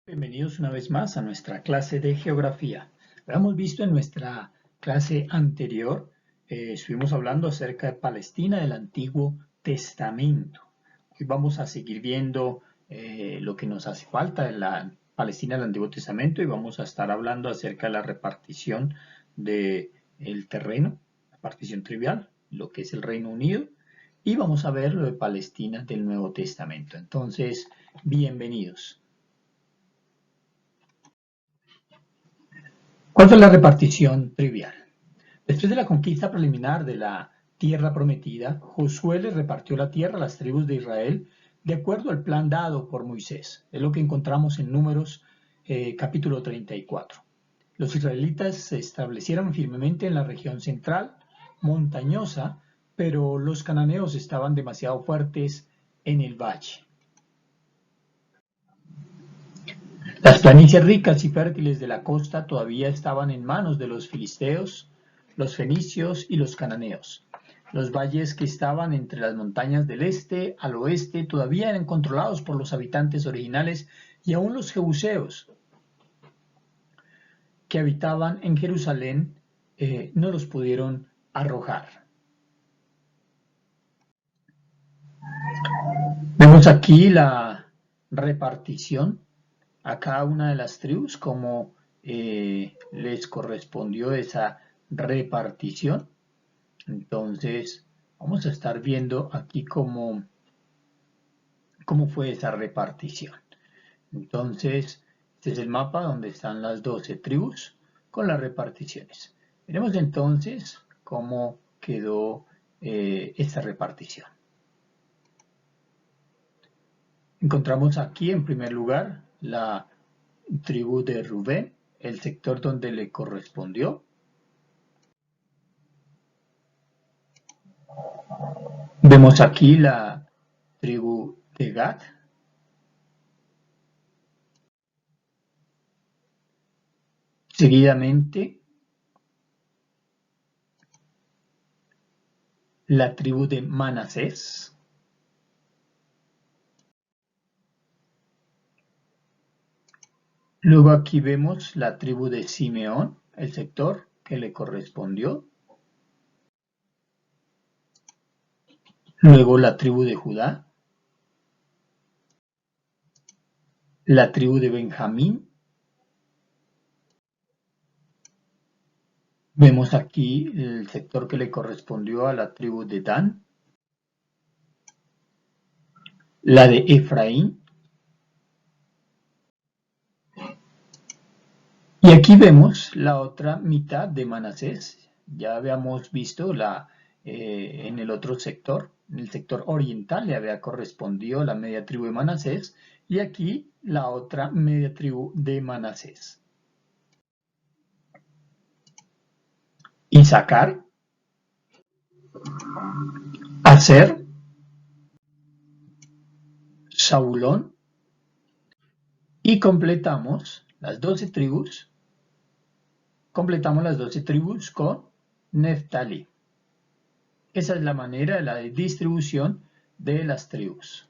Bienvenidos una vez más a nuestra clase de geografía. Habíamos visto en nuestra clase anterior, estuvimos hablando acerca de Palestina del Antiguo Testamento. Hoy vamos a seguir viendo lo que nos hace falta de la Palestina del Antiguo Testamento y vamos a estar hablando acerca de la repartición del terreno, la partición trivial, lo que es el Reino Unido, y vamos a ver lo de Palestina del Nuevo Testamento. Entonces, bienvenidos. ¿Cuál fue la repartición trivial? Después de la conquista preliminar de la tierra prometida, Josué le repartió la tierra a las tribus de Israel de acuerdo al plan dado por Moisés. Es lo que encontramos en Números capítulo 34. Los israelitas se establecieron firmemente en la región central, montañosa, pero los cananeos estaban demasiado fuertes en el valle. Las planicies ricas y fértiles de la costa todavía estaban en manos de los filisteos, los fenicios y los cananeos. Los valles que estaban entre las montañas del este al oeste todavía eran controlados por los habitantes originales y aún los jebuseos que habitaban en Jerusalén no los pudieron arrojar. Vemos aquí la repartición a cada una de las tribus, como les correspondió esa repartición. Entonces, vamos a estar viendo aquí cómo fue esa repartición. Entonces, este es el mapa donde están las 12 tribus con las reparticiones. Veremos entonces cómo quedó esta repartición. Encontramos aquí en primer lugar la tribu de Rubén, el sector donde le correspondió. Vemos aquí la tribu de Gad. Seguidamente, la tribu de Manasés. Luego aquí vemos la tribu de Simeón, el sector que le correspondió. Luego la tribu de Judá. La tribu de Benjamín. Vemos aquí el sector que le correspondió a la tribu de Dan. La de Efraín. Y aquí vemos la otra mitad de Manasés. Ya habíamos visto en el otro sector, en el sector oriental le había correspondido la media tribu de Manasés y aquí la otra media tribu de Manasés. Isaacar, Aser, Zabulón y completamos las 12 tribus. Completamos las 12 tribus con Neftalí. Esa es la manera de la distribución de las tribus.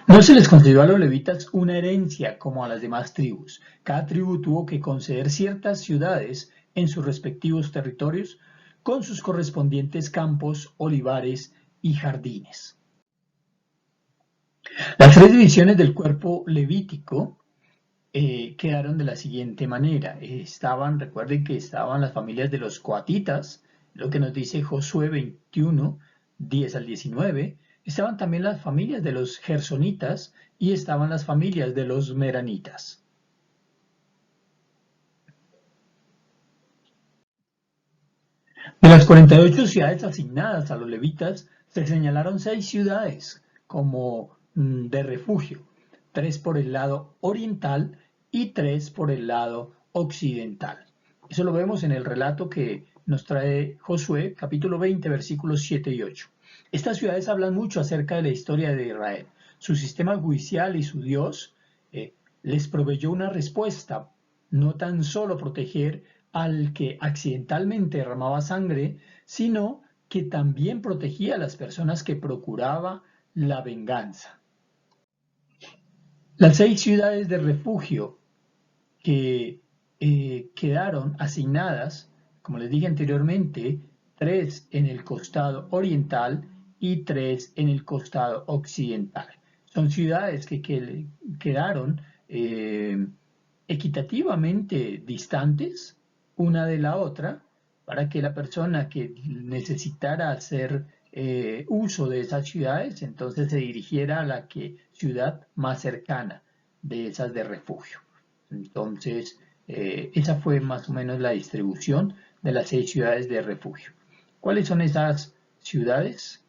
No se les concedió a los levitas una herencia como a las demás tribus. Cada tribu tuvo que conceder ciertas ciudades en sus respectivos territorios con sus correspondientes campos, olivares y jardines. Las tres divisiones del cuerpo levítico quedaron de la siguiente manera. Recuerden que estaban las familias de los coatitas, lo que nos dice Josué 21, 10 al 19. Estaban también las familias de los gersonitas y estaban las familias de los meranitas. De las 48 ciudades asignadas a los levitas, se señalaron 6 ciudades como de refugio, 3 por el lado oriental y 3 por el lado occidental. Eso lo vemos en el relato que nos trae Josué, capítulo 20, versículos 7 y 8. Estas ciudades hablan mucho acerca de la historia de Israel. Su sistema judicial y su Dios les proveyó una respuesta, no tan solo proteger al que accidentalmente derramaba sangre, sino que también protegía a las personas que procuraba la venganza. Las 6 ciudades de refugio que quedaron asignadas, como les dije anteriormente, 3 en el costado oriental y 3 en el costado occidental. Son ciudades que quedaron equitativamente distantes una de la otra para que la persona que necesitara hacer uso de esas ciudades entonces se dirigiera a la ciudad más cercana de esas de refugio. Entonces, esa fue más o menos la distribución de las 6 ciudades de refugio. ¿Cuáles son esas ciudades?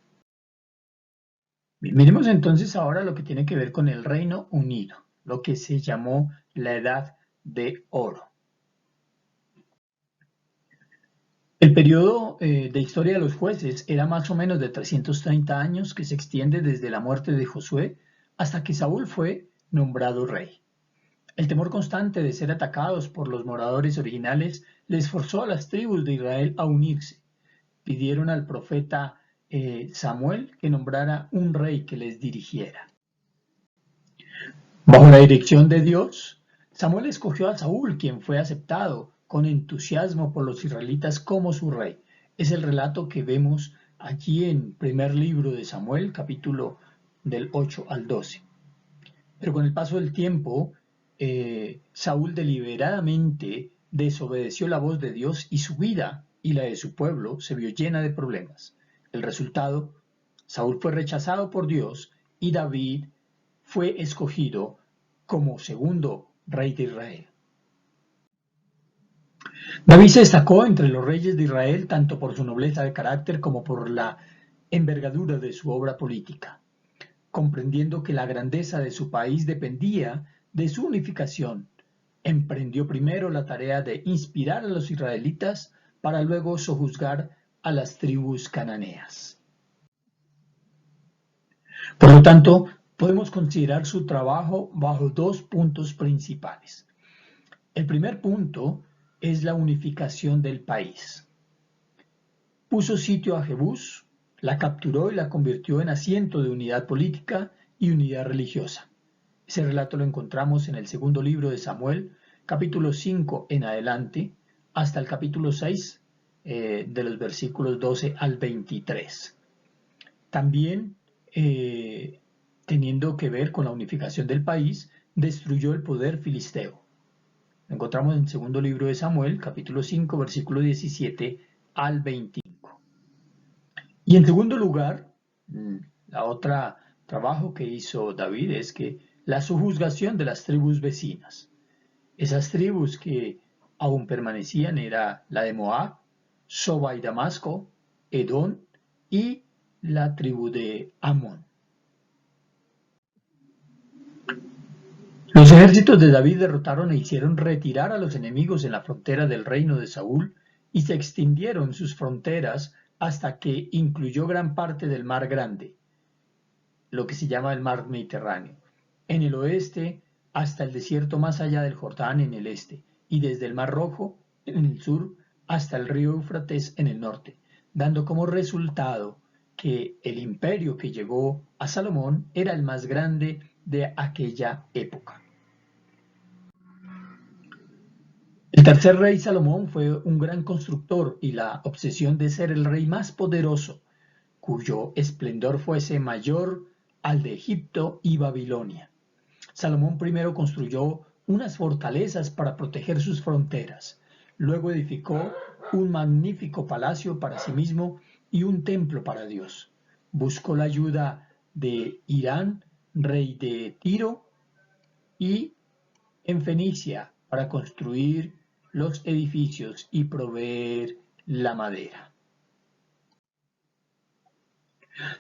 Bien, miremos entonces ahora lo que tiene que ver con el Reino Unido, lo que se llamó la Edad de Oro. El periodo de historia de los jueces era más o menos de 330 años, que se extiende desde la muerte de Josué hasta que Saúl fue nombrado rey. El temor constante de ser atacados por los moradores originales les forzó a las tribus de Israel a unirse. Pidieron al profeta Samuel que nombrara un rey que les dirigiera. Bajo la dirección de Dios, Samuel escogió a Saúl, quien fue aceptado con entusiasmo por los israelitas como su rey. Es el relato que vemos allí en primer libro de Samuel, capítulo del 8 al 12. Pero con el paso del tiempo, Saúl deliberadamente desobedeció la voz de Dios y su vida y la de su pueblo se vio llena de problemas. El resultado, Saúl fue rechazado por Dios y David fue escogido como segundo rey de Israel. David se destacó entre los reyes de Israel tanto por su nobleza de carácter como por la envergadura de su obra política. Comprendiendo que la grandeza de su país dependía de su unificación, emprendió primero la tarea de inspirar a los israelitas para luego sojuzgar a las tribus cananeas. Por lo tanto, podemos considerar su trabajo bajo 2 puntos principales. El primer punto es la unificación del país. Puso sitio a Jebús, la capturó y la convirtió en asiento de unidad política y unidad religiosa. Ese relato lo encontramos en el segundo libro de Samuel, capítulo 5 en adelante, hasta el capítulo 6, de los versículos 12 al 23. También, teniendo que ver con la unificación del país, destruyó el poder filisteo. Lo encontramos en el segundo libro de Samuel, capítulo 5, versículo 17 al 25. Y en segundo lugar, la otra trabajo que hizo David es que la sojuzgación de las tribus vecinas. Esas tribus que aún permanecían era la de Moab, Soba y Damasco, Edom y la tribu de Amón. Los ejércitos de David derrotaron e hicieron retirar a los enemigos en la frontera del reino de Saúl y se extendieron sus fronteras hasta que incluyó gran parte del Mar Grande, lo que se llama el Mar Mediterráneo, en el oeste hasta el desierto más allá del Jordán en el este, y desde el Mar Rojo en el sur hasta el río Éufrates en el norte, dando como resultado que el imperio que llegó a Salomón era el más grande de aquella época. El tercer rey Salomón fue un gran constructor y la obsesión de ser el rey más poderoso, cuyo esplendor fuese mayor al de Egipto y Babilonia. Salomón primero construyó unas fortalezas para proteger sus fronteras, luego edificó un magnífico palacio para sí mismo y un templo para Dios. Buscó la ayuda de Irán, rey de Tiro, y en Fenicia para construir los edificios y proveer la madera.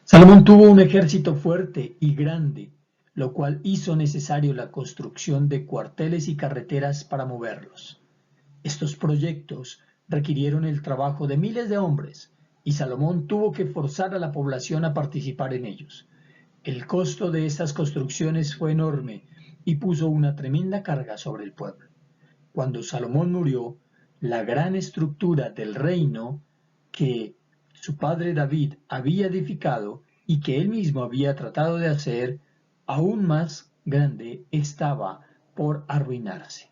Salomón tuvo un ejército fuerte y grande, lo cual hizo necesario la construcción de cuarteles y carreteras para moverlos. Estos proyectos requirieron el trabajo de miles de hombres, y Salomón tuvo que forzar a la población a participar en ellos. El costo de estas construcciones fue enorme y puso una tremenda carga sobre el pueblo. Cuando Salomón murió, la gran estructura del reino que su padre David había edificado y que él mismo había tratado de hacer aún más grande estaba por arruinarse.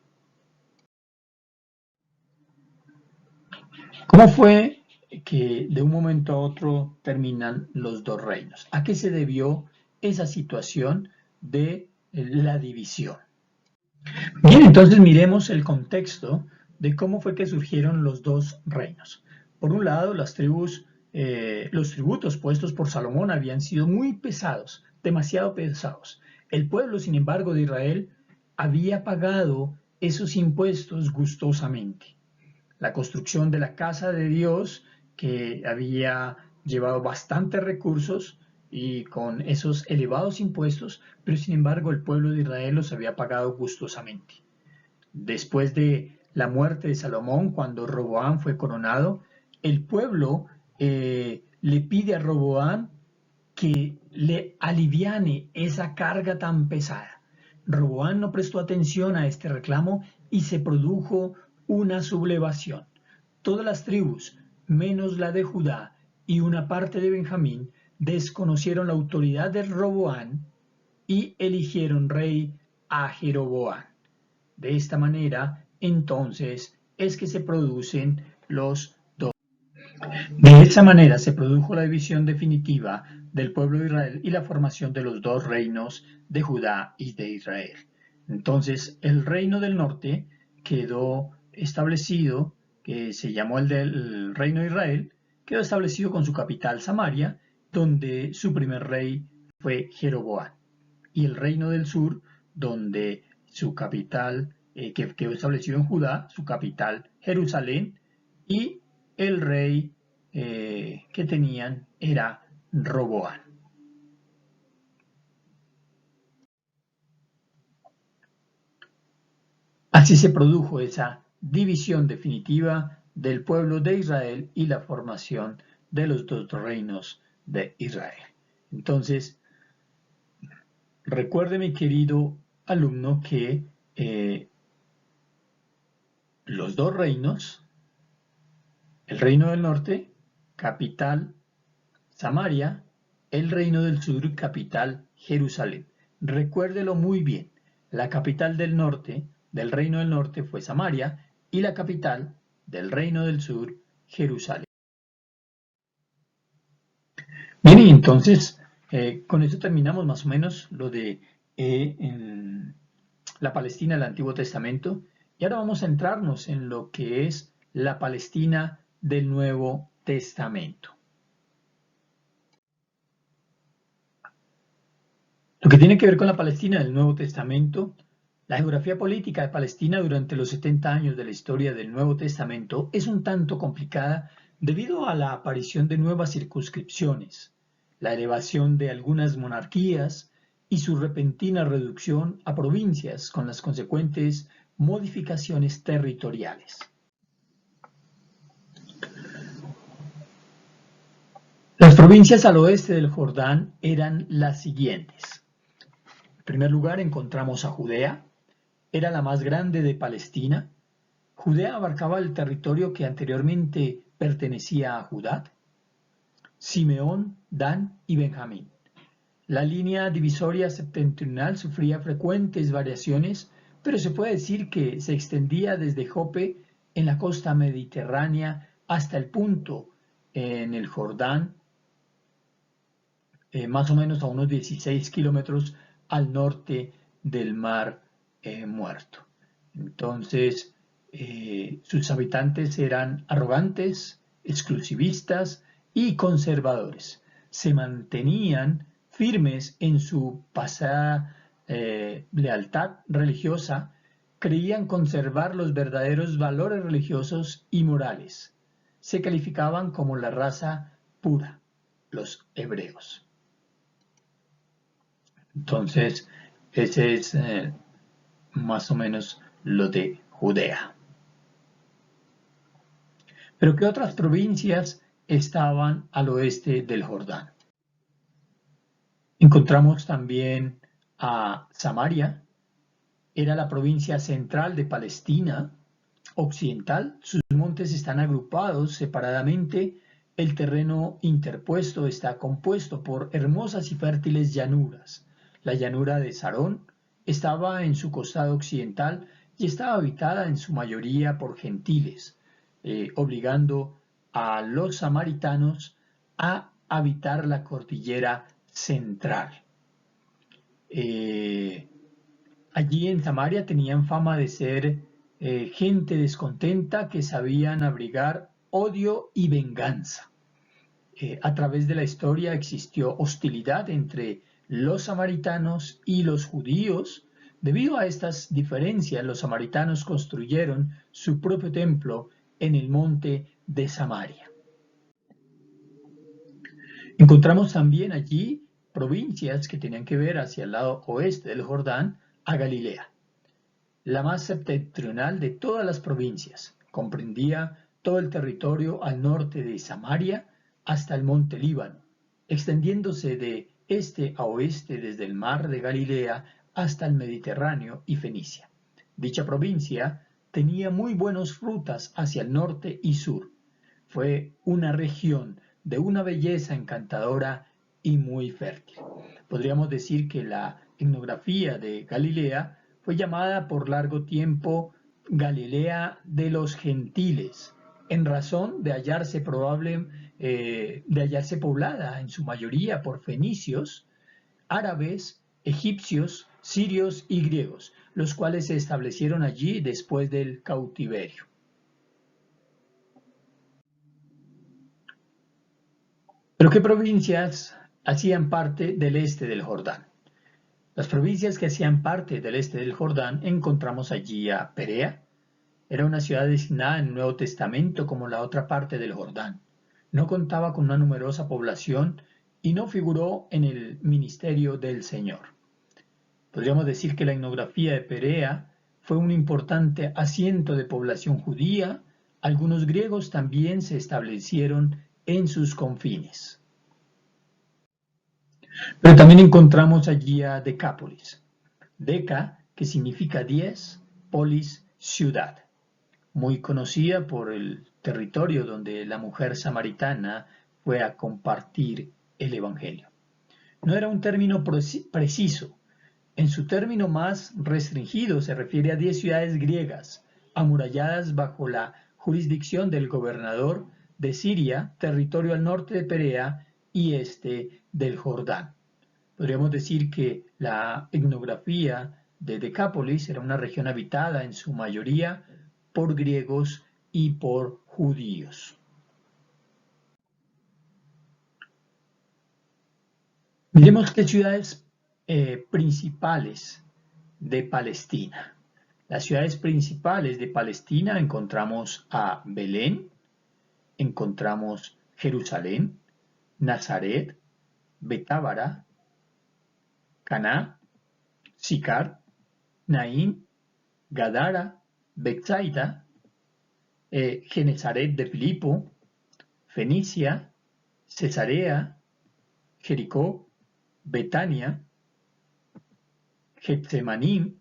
¿Cómo fue que de un momento a otro terminan los dos reinos? ¿A qué se debió esa situación de la división? Bien, entonces miremos el contexto de cómo fue que surgieron los dos reinos. Por un lado, los tributos puestos por Salomón habían sido muy pesados, demasiado pesados. El pueblo, sin embargo, de Israel había pagado esos impuestos gustosamente. La construcción de la casa de Dios, que había llevado bastantes recursos y con esos elevados impuestos, pero sin embargo el pueblo de Israel los había pagado gustosamente. Después de la muerte de Salomón, cuando Roboam fue coronado, el pueblo le pide a Roboam que le aliviane esa carga tan pesada. Roboam no prestó atención a este reclamo y se produjo una sublevación. Todas las tribus, menos la de Judá y una parte de Benjamín, desconocieron la autoridad de Roboam y eligieron rey a Jeroboam. De esta manera, entonces, es que se producen los dos. De esa manera se produjo la división definitiva del pueblo de Israel y la formación de los dos reinos de Judá y de Israel. Entonces, el reino del norte quedó establecido, que se llamó el del reino de Israel, quedó establecido con su capital Samaria, donde su primer rey fue Jeroboam. Y el reino del sur, donde su capital, que quedó establecido en Judá, su capital Jerusalén, y el rey que tenían era Roboam. Así se produjo esa división definitiva del pueblo de Israel y la formación de los dos reinos de Israel. Entonces, recuerde, mi querido alumno, que los dos reinos, el reino del norte, capital Samaria, el reino del sur, capital Jerusalén. Recuérdelo muy bien, la capital del norte, del reino del norte fue Samaria y la capital del reino del sur, Jerusalén. Bien, y entonces con eso terminamos más o menos lo de la Palestina del Antiguo Testamento y ahora vamos a centrarnos en lo que es la Palestina del Nuevo Testamento. Lo que tiene que ver con la Palestina del Nuevo Testamento, la geografía política de Palestina durante los 70 años de la historia del Nuevo Testamento es un tanto complicada debido a la aparición de nuevas circunscripciones, la elevación de algunas monarquías y su repentina reducción a provincias con las consecuentes modificaciones territoriales. Las provincias al oeste del Jordán eran las siguientes. En primer lugar encontramos a Judea, era la más grande de Palestina. Judea abarcaba el territorio que anteriormente pertenecía a Judá, Simeón, Dan y Benjamín. La línea divisoria septentrional sufría frecuentes variaciones, pero se puede decir que se extendía desde Jope en la costa mediterránea hasta el punto en el Jordán, más o menos a unos 16 kilómetros al norte del Mar Muerto. Entonces, sus habitantes eran arrogantes, exclusivistas y conservadores. Se mantenían firmes en su pasada lealtad religiosa, creían conservar los verdaderos valores religiosos y morales. Se calificaban como la raza pura, los hebreos. Entonces, ese es más o menos lo de Judea. Pero ¿qué otras provincias estaban al oeste del Jordán? Encontramos también a Samaria, era la provincia central de Palestina occidental. Sus montes están agrupados separadamente. El terreno interpuesto está compuesto por hermosas y fértiles llanuras. La llanura de Sarón, estaba en su costado occidental y estaba habitada en su mayoría por gentiles, obligando a los samaritanos a habitar la cordillera central. Allí en Samaria tenían fama de ser gente descontenta que sabían abrigar odio y venganza. A través de la historia existió hostilidad entre los samaritanos y los judíos. Debido a estas diferencias, los samaritanos construyeron su propio templo en el monte de Samaria. Encontramos también allí provincias que tenían que ver hacia el lado oeste del Jordán, a Galilea. La más septentrional de todas las provincias, comprendía todo el territorio al norte de Samaria hasta el monte Líbano, extendiéndose de este a oeste desde el mar de Galilea hasta el Mediterráneo y Fenicia. Dicha provincia tenía muy buenas frutas hacia el norte y sur. Fue una región de una belleza encantadora y muy fértil. Podríamos decir que la etnografía de Galilea fue llamada por largo tiempo Galilea de los gentiles, en razón de hallarse poblada en su mayoría por fenicios, árabes, egipcios, sirios y griegos, los cuales se establecieron allí después del cautiverio. ¿Pero qué provincias hacían parte del este del Jordán? Las provincias que hacían parte del este del Jordán encontramos allí a Perea. Era una ciudad designada en el Nuevo Testamento como la otra parte del Jordán. No contaba con una numerosa población y no figuró en el ministerio del Señor. Podríamos decir que la etnografía de Perea fue un importante asiento de población judía. Algunos griegos también se establecieron en sus confines. Pero también encontramos allí a Decápolis. Deca, que significa 10, polis, ciudad. Muy conocida por el territorio donde la mujer samaritana fue a compartir el Evangelio. No era un término preciso. En su término más restringido se refiere a 10 ciudades griegas, amuralladas bajo la jurisdicción del gobernador de Siria, territorio al norte de Perea y este del Jordán. Podríamos decir que la etnografía de Decápolis era una región habitada en su mayoría por griegos y por judíos. Miremos qué ciudades principales de Palestina. Las ciudades principales de Palestina encontramos a Belén, encontramos Jerusalén, Nazaret, Betábara, Caná, Sicar, Naín, Gadara, Betsaida, Genezaret de Filipo, Fenicia, Cesarea, Jericó, Betania, Getsemaní,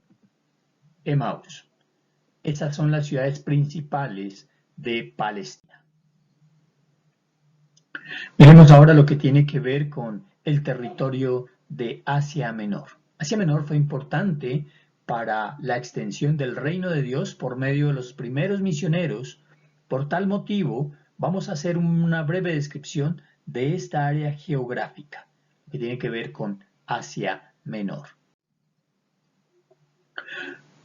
Emaús. Esas son las ciudades principales de Palestina. Miremos ahora lo que tiene que ver con el territorio de Asia Menor. Asia Menor fue importante para la extensión del reino de Dios por medio de los primeros misioneros. Por tal motivo, vamos a hacer una breve descripción de esta área geográfica que tiene que ver con Asia Menor.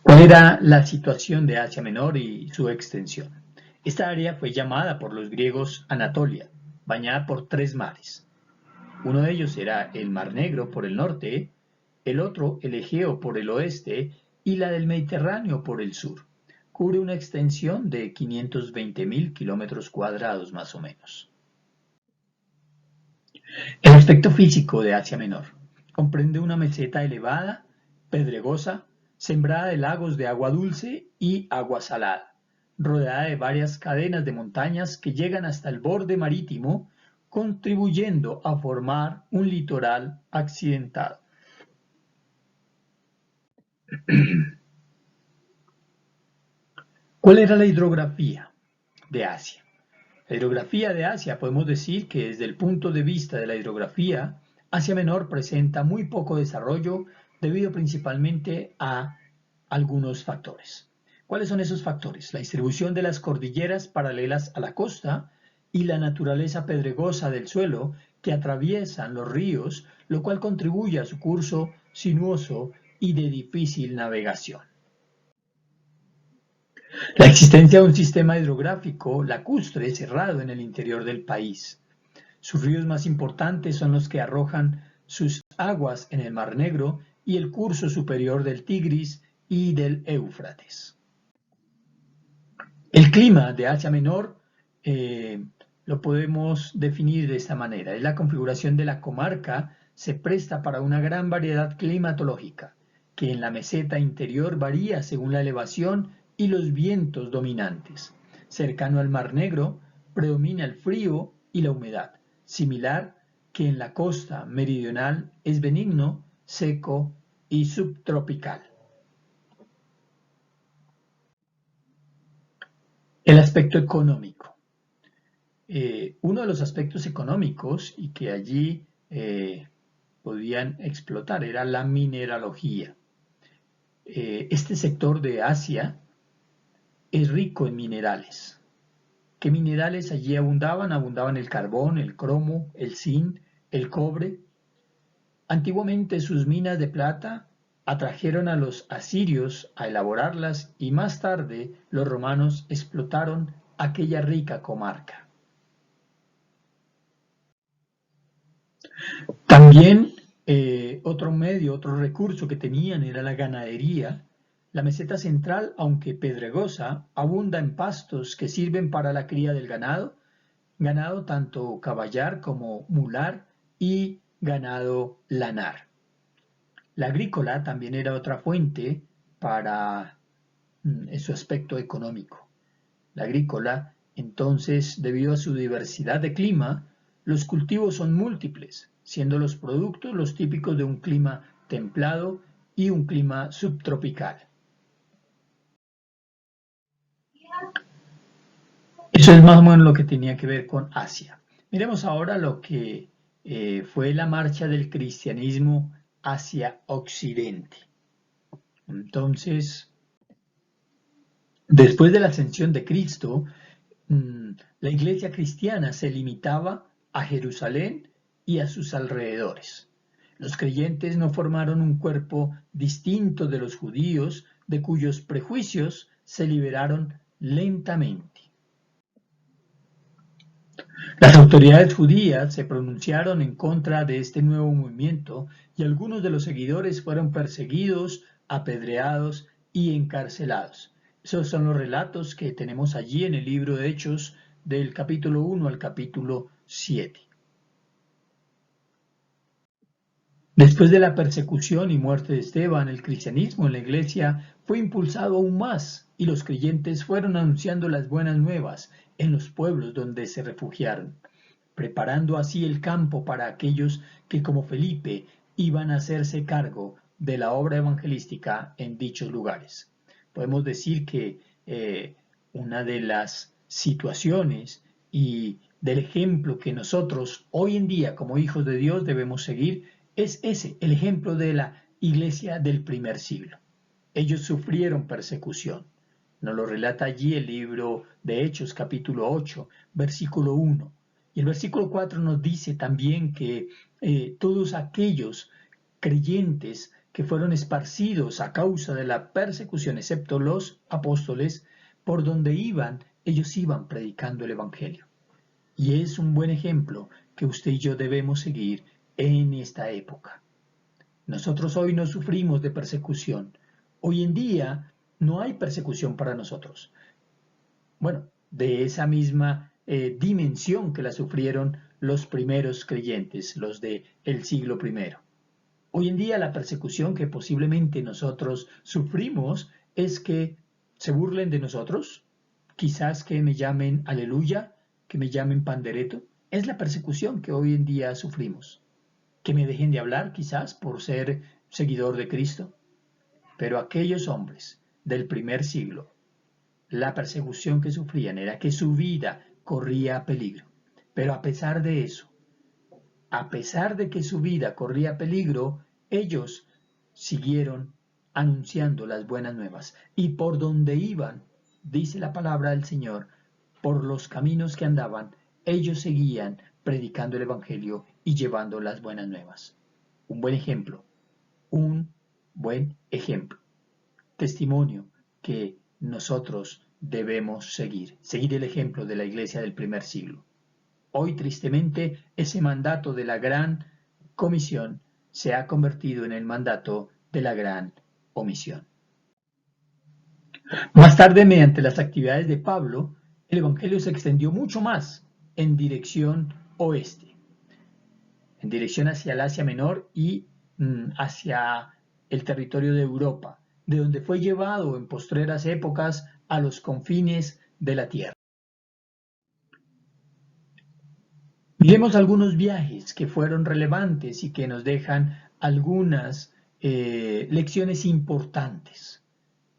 ¿Cuál era la situación de Asia Menor y su extensión? Esta área fue llamada por los griegos Anatolia, bañada por 3 mares. Uno de ellos era el Mar Negro por el norte, el otro el Egeo por el oeste y la del Mediterráneo por el sur. Cubre una extensión de 520.000 kilómetros cuadrados más o menos. El aspecto físico de Asia Menor comprende una meseta elevada, pedregosa, sembrada de lagos de agua dulce y agua salada, rodeada de varias cadenas de montañas que llegan hasta el borde marítimo, contribuyendo a formar un litoral accidentado. ¿Cuál era la hidrografía de Asia? La hidrografía de Asia podemos decir que desde el punto de vista de la hidrografía, Asia Menor presenta muy poco desarrollo debido principalmente a algunos factores. ¿Cuáles son esos factores? La distribución de las cordilleras paralelas a la costa y la naturaleza pedregosa del suelo que atraviesan los ríos, lo cual contribuye a su curso sinuoso y de difícil navegación. La existencia de un sistema hidrográfico lacustre cerrado en el interior del país. Sus ríos más importantes son los que arrojan sus aguas en el Mar Negro y el curso superior del Tigris y del Éufrates. El clima de Asia Menor lo podemos definir de esta manera. Es la configuración de la comarca, se presta para una gran variedad climatológica, que en la meseta interior varía según la elevación y los vientos dominantes. Cercano al Mar Negro, predomina el frío y la humedad, similar que en la costa meridional es benigno, seco y subtropical. El aspecto económico. Uno de los aspectos económicos y que allí podían explotar era la mineralogía. Este sector de Asia es rico en minerales. ¿Qué minerales allí abundaban? Abundaban el carbón, el cromo, el zinc, el cobre. Antiguamente sus minas de plata atrajeron a los asirios a elaborarlas y más tarde los romanos explotaron aquella rica comarca. También otro recurso que tenían era la ganadería. La meseta central, aunque pedregosa, abunda en pastos que sirven para la cría del ganado tanto caballar como mular y ganado lanar. La agrícola también era otra fuente para su aspecto económico. La agrícola, entonces, debido a su diversidad de clima, los cultivos son múltiples, siendo los productos los típicos de un clima templado y un clima subtropical. Eso es más o menos lo que tenía que ver con Asia. Miremos ahora lo que fue la marcha del cristianismo hacia Occidente. Entonces, después de la ascensión de Cristo, la iglesia cristiana se limitaba a Jerusalén y a sus alrededores. Los creyentes no formaron un cuerpo distinto de los judíos, de cuyos prejuicios se liberaron lentamente. Las autoridades judías se pronunciaron en contra de este nuevo movimiento y algunos de los seguidores fueron perseguidos, apedreados y encarcelados. Esos son los relatos que tenemos allí en el libro de Hechos del capítulo 1 al capítulo 7. Después de la persecución y muerte de Esteban, el cristianismo en la iglesia fue impulsado aún más y los creyentes fueron anunciando las buenas nuevas en los pueblos donde se refugiaron, preparando así el campo para aquellos que, como Felipe, iban a hacerse cargo de la obra evangelística en dichos lugares. Podemos decir que una de las situaciones y del ejemplo que nosotros hoy en día como hijos de Dios debemos seguir es ese, el ejemplo de la iglesia del primer siglo. Ellos sufrieron persecución. Nos lo relata allí el libro de Hechos capítulo 8, versículo 1. Y el versículo 4 nos dice también que todos aquellos creyentes que fueron esparcidos a causa de la persecución, excepto los apóstoles, por donde iban, ellos iban predicando el Evangelio. Y es un buen ejemplo que usted y yo debemos seguir en esta época. Nosotros hoy no sufrimos de persecución. Hoy en día no hay persecución para nosotros. Bueno, de esa misma dimensión que la sufrieron los primeros creyentes, los del siglo I. Hoy en día la persecución que posiblemente nosotros sufrimos es que se burlen de nosotros, quizás que me llamen aleluya, que me llamen pandereto. Es la persecución que hoy en día sufrimos. Que me dejen de hablar quizás por ser seguidor de Cristo. Pero aquellos hombres del primer siglo, la persecución que sufrían era que su vida corría peligro. Pero a pesar de eso, a pesar de que su vida corría peligro, ellos siguieron anunciando las buenas nuevas. Y por donde iban, dice la palabra del Señor, por los caminos que andaban, ellos seguían predicando el Evangelio y llevando las buenas nuevas. Un buen ejemplo, un buen ejemplo. Testimonio que nosotros debemos seguir el ejemplo de la iglesia del primer siglo. Hoy, tristemente, ese mandato de la gran comisión se ha convertido en el mandato de la gran omisión. Más tarde, mediante las actividades de Pablo, el Evangelio se extendió mucho más en dirección oeste, en dirección hacia el Asia Menor y hacia el territorio de Europa, de donde fue llevado en postreras épocas a los confines de la tierra. Miremos algunos viajes que fueron relevantes y que nos dejan algunas lecciones importantes.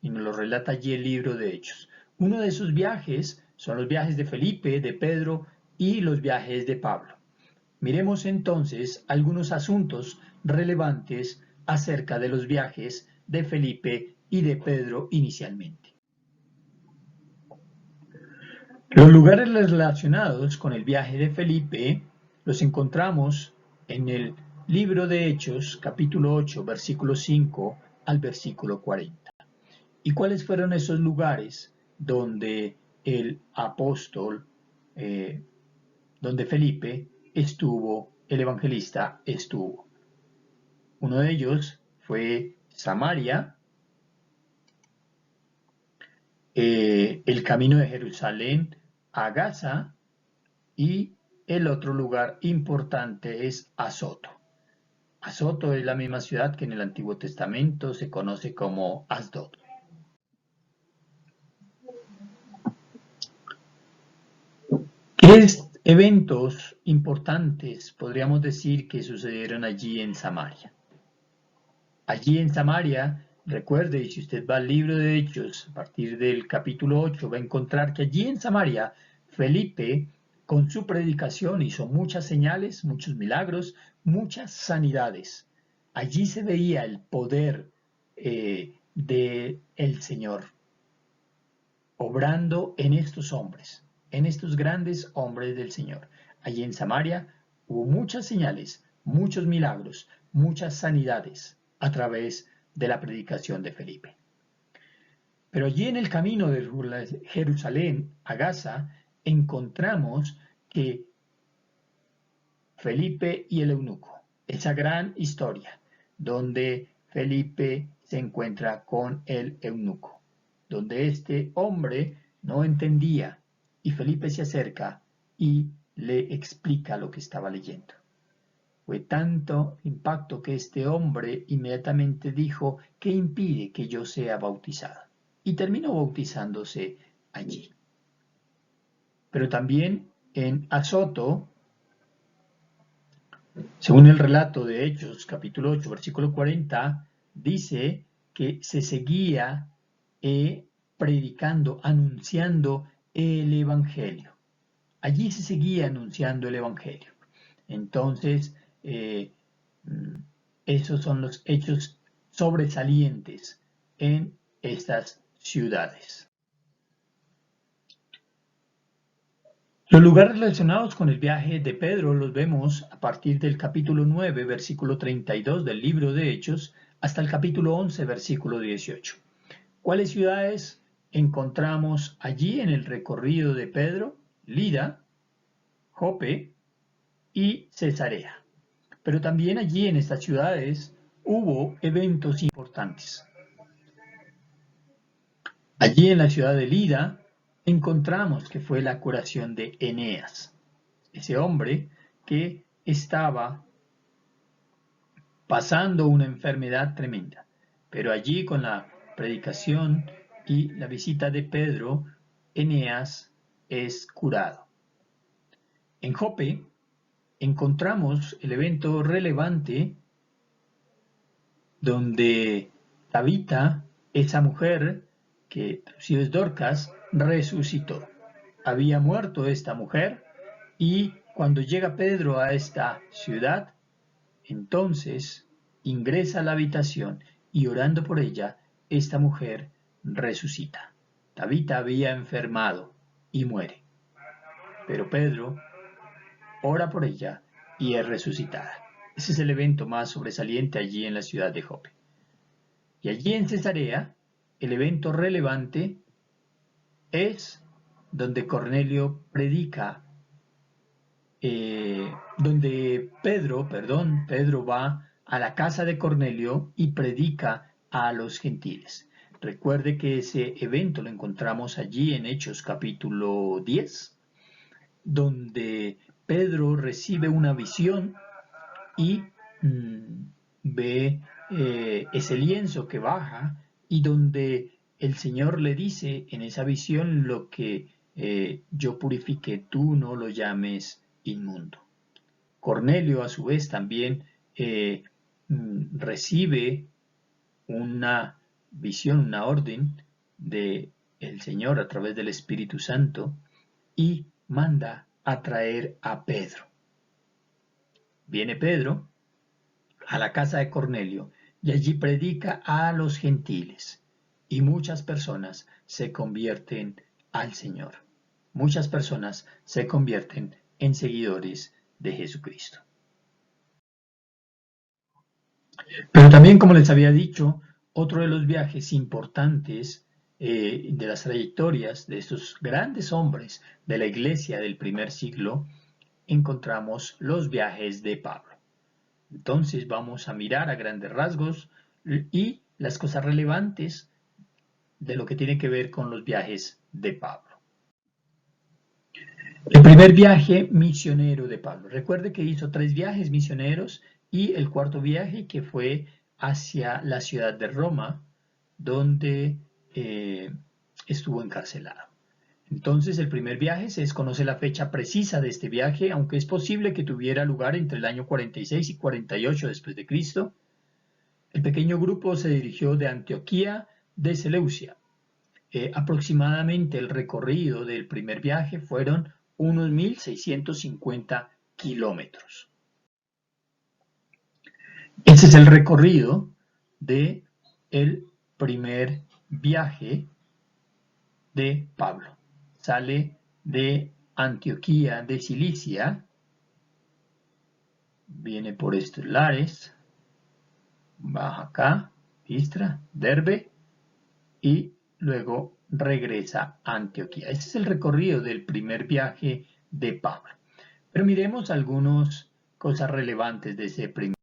Y nos lo relata allí el libro de Hechos. Uno de esos viajes son los viajes de Felipe, de Pedro y los viajes de Pablo. Miremos entonces algunos asuntos relevantes acerca de los viajes de Felipe y de Pedro inicialmente. Los lugares relacionados con el viaje de Felipe los encontramos en el libro de Hechos, capítulo 8, versículo 5 al versículo 40. ¿Y cuáles fueron esos lugares donde el apóstol, donde Felipe estuvo, el evangelista estuvo? Uno de ellos fue Samaria, el camino de Jerusalén a Gaza, y el otro lugar importante es Azoto. Azoto es la misma ciudad que en el Antiguo Testamento se conoce como Asdod. ¿Qué eventos importantes podríamos decir que sucedieron allí en Samaria? Allí en Samaria, recuerde, y si usted va al libro de Hechos, a partir del capítulo 8, va a encontrar que allí en Samaria, Felipe, con su predicación, hizo muchas señales, muchos milagros, muchas sanidades. Allí se veía el poder del Señor, obrando en estos hombres, en estos grandes hombres del Señor. Allí en Samaria hubo muchas señales, muchos milagros, muchas sanidades a través de la predicación de Felipe. Pero allí en el camino de Jerusalén a Gaza encontramos que Felipe y el eunuco, esa gran historia donde Felipe se encuentra con el eunuco, donde este hombre no entendía y Felipe se acerca y le explica lo que estaba leyendo. Fue tanto impacto que este hombre inmediatamente dijo: ¿qué impide que yo sea bautizado? Y terminó bautizándose allí. Pero también en Azoto, según el relato de Hechos, capítulo 8, versículo 40, dice que se seguía predicando, anunciando el Evangelio. Allí se seguía anunciando el Evangelio. Entonces, esos son los hechos sobresalientes en estas ciudades. Los lugares relacionados con el viaje de Pedro los vemos a partir del capítulo 9, versículo 32 del libro de Hechos, hasta el capítulo 11, versículo 18. ¿Cuáles ciudades encontramos allí en el recorrido de Pedro? Lida, Jope y Cesarea. Pero también allí en estas ciudades hubo eventos importantes. Allí en la ciudad de Lida encontramos que fue la curación de Eneas, ese hombre que estaba pasando una enfermedad tremenda. Pero allí con la predicación y la visita de Pedro, Eneas es curado. En Jope encontramos el evento relevante donde Tabita, esa mujer que traducido es Dorcas, resucitó. Había muerto esta mujer y cuando llega Pedro a esta ciudad, entonces ingresa a la habitación y orando por ella, esta mujer resucita. Tabita había enfermado y muere, pero Pedro ora por ella y es resucitada. Ese es el evento más sobresaliente allí en la ciudad de Jope. Y allí en Cesarea, el evento relevante es donde Cornelio predica, donde Pedro va a la casa de Cornelio y predica a los gentiles. Recuerde que ese evento lo encontramos allí en Hechos capítulo 10, donde Pedro recibe una visión y ve ese lienzo que baja y donde el Señor le dice en esa visión: lo que yo purifiqué, tú no lo llames inmundo. Cornelio a su vez también recibe una visión, una orden del Señor a través del Espíritu Santo y manda a traer a Pedro. Viene Pedro a la casa de Cornelio y allí predica a los gentiles y muchas personas se convierten al Señor. Muchas personas se convierten en seguidores de Jesucristo. Pero también, como les había dicho, otro de los viajes importantes de las trayectorias de estos grandes hombres de la iglesia del primer siglo, encontramos los viajes de Pablo. Entonces vamos a mirar a grandes rasgos y las cosas relevantes de lo que tiene que ver con los viajes de Pablo. El primer viaje misionero de Pablo. Recuerde que hizo 3 viajes misioneros y el cuarto viaje que fue hacia la ciudad de Roma, donde estuvo encarcelado. Entonces, el primer viaje, se desconoce la fecha precisa de este viaje, aunque es posible que tuviera lugar entre el año 46 y 48 después de Cristo. El pequeño grupo se dirigió de Antioquía de Seleucia. Aproximadamente el recorrido del primer viaje fueron unos 1.650 kilómetros. Ese es el recorrido del primer viaje de Pablo. Sale de Antioquía de Cilicia, viene por estos lares, baja acá, Listra, Derbe, y luego regresa a Antioquía. Este es el recorrido del primer viaje de Pablo. Pero miremos algunas cosas relevantes de ese primer.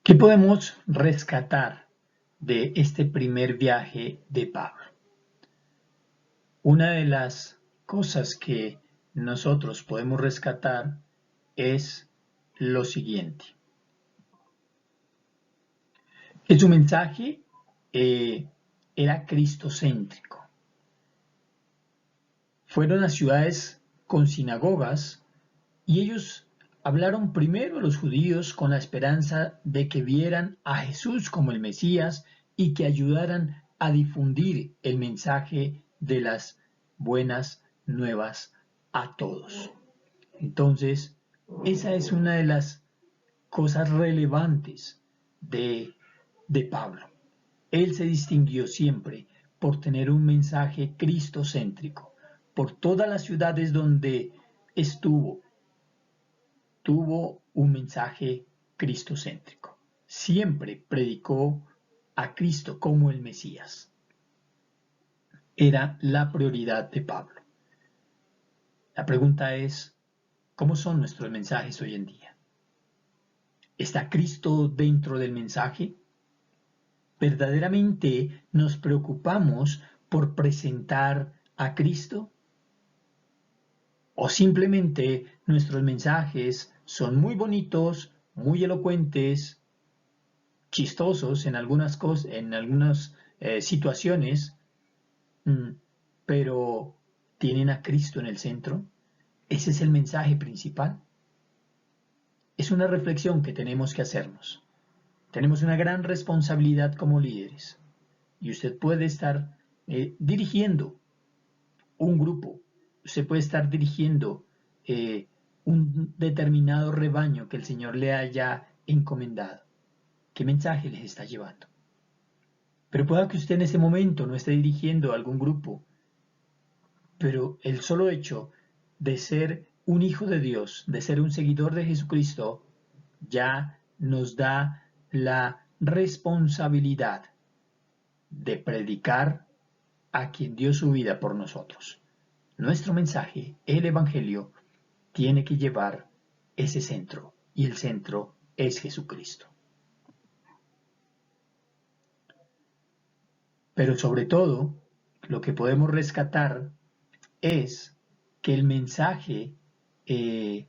¿Qué podemos rescatar de este primer viaje de Pablo? Una de las cosas que nosotros podemos rescatar es lo siguiente: que su mensaje era cristocéntrico. Fueron a ciudades con sinagogas y ellos hablaron primero a los judíos con la esperanza de que vieran a Jesús como el Mesías y que ayudaran a difundir el mensaje de las buenas nuevas a todos. Entonces, esa es una de las cosas relevantes de Pablo. Él se distinguió siempre por tener un mensaje cristocéntrico. Por todas las ciudades donde estuvo, tuvo un mensaje cristocéntrico. Siempre predicó a Cristo como el Mesías. Era la prioridad de Pablo. La pregunta es, ¿cómo son nuestros mensajes hoy en día? ¿Está Cristo dentro del mensaje? ¿Verdaderamente nos preocupamos por presentar a Cristo? ¿O simplemente nuestros mensajes son muy bonitos, muy elocuentes, chistosos en algunas cosas, en algunas situaciones, pero tienen a Cristo en el centro? ¿Ese es el mensaje principal? Es una reflexión que tenemos que hacernos. Tenemos una gran responsabilidad como líderes y usted puede estar dirigiendo un grupo, usted puede estar dirigiendo un determinado rebaño que el Señor le haya encomendado? ¿Qué mensaje les está llevando? Pero pueda que usted en ese momento no esté dirigiendo a algún grupo, pero el solo hecho de ser un hijo de Dios, de ser un seguidor de Jesucristo, ya nos da la responsabilidad de predicar a quien dio su vida por nosotros. Nuestro mensaje, el Evangelio, tiene que llevar ese centro, y el centro es Jesucristo. Pero sobre todo, lo que podemos rescatar es que el mensaje de,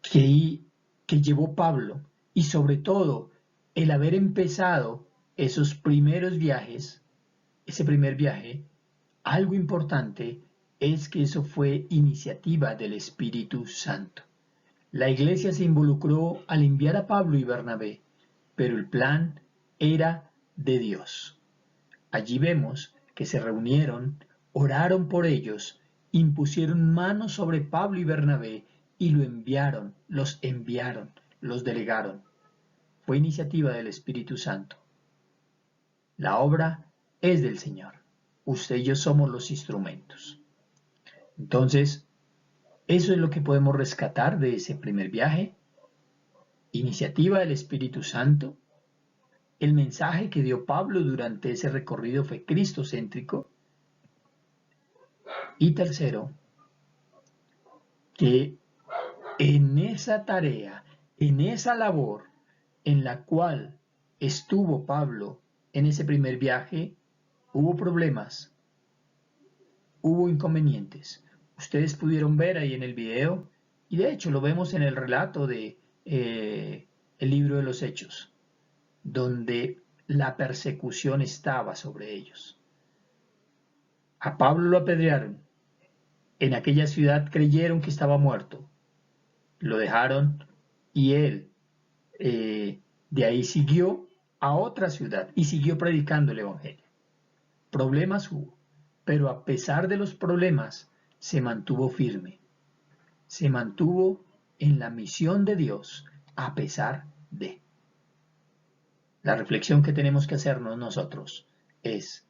que llevó Pablo, y sobre todo el haber empezado esos primeros viajes, ese primer viaje, algo importante es que eso fue iniciativa del Espíritu Santo. La iglesia se involucró al enviar a Pablo y Bernabé, pero el plan era de Dios. Allí vemos que se reunieron, oraron por ellos, impusieron manos sobre Pablo y Bernabé y los enviaron, los delegaron. Fue iniciativa del Espíritu Santo. La obra es del Señor. Usted y yo somos los instrumentos. Entonces, eso es lo que podemos rescatar de ese primer viaje. Iniciativa del Espíritu Santo. El mensaje que dio Pablo durante ese recorrido fue cristocéntrico. Y tercero, que en esa tarea, en esa labor en la cual estuvo Pablo en ese primer viaje, hubo problemas, hubo inconvenientes. Ustedes pudieron ver ahí en el video, y de hecho lo vemos en el relato de el libro de los Hechos, donde la persecución estaba sobre ellos. A Pablo lo apedrearon. En aquella ciudad creyeron que estaba muerto. Lo dejaron y él de ahí siguió a otra ciudad y siguió predicando el Evangelio. Problemas hubo, pero a pesar de los problemas se mantuvo firme. Se mantuvo en la misión de Dios a pesar de. La reflexión que tenemos que hacernos nosotros es,